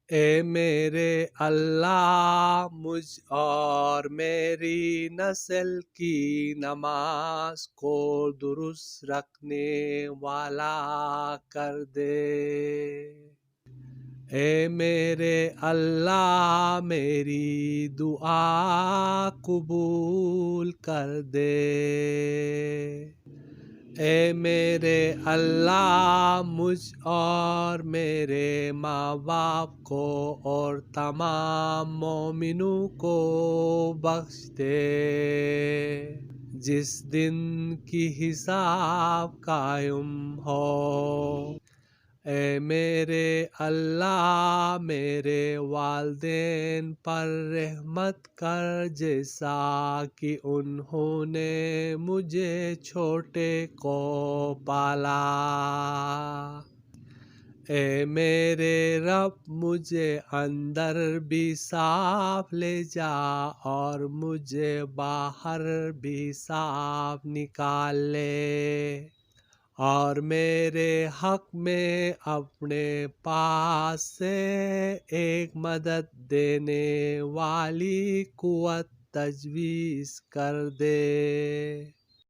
اے میرے اللہ مجھ اور میری نسل کی نماز کو درست رکھنے والا کر دے۔ اے میرے اللہ میری دعا قبول کر دے۔ اے میرے اللہ مجھ اور میرے ماں باپ کو اور تمام مومنوں کو بخش دے جس دن کی حساب قائم ہو۔ اے میرے اللہ میرے والدین پر رحمت کر جیسا کہ انہوں نے مجھے چھوٹے کو پالا۔ اے میرے رب مجھے اندر بھی صاف لے جا اور مجھے باہر بھی صاف نکال لے، اور میرے حق میں اپنے پاس سے ایک مدد دینے والی قوت تجویز کر دے۔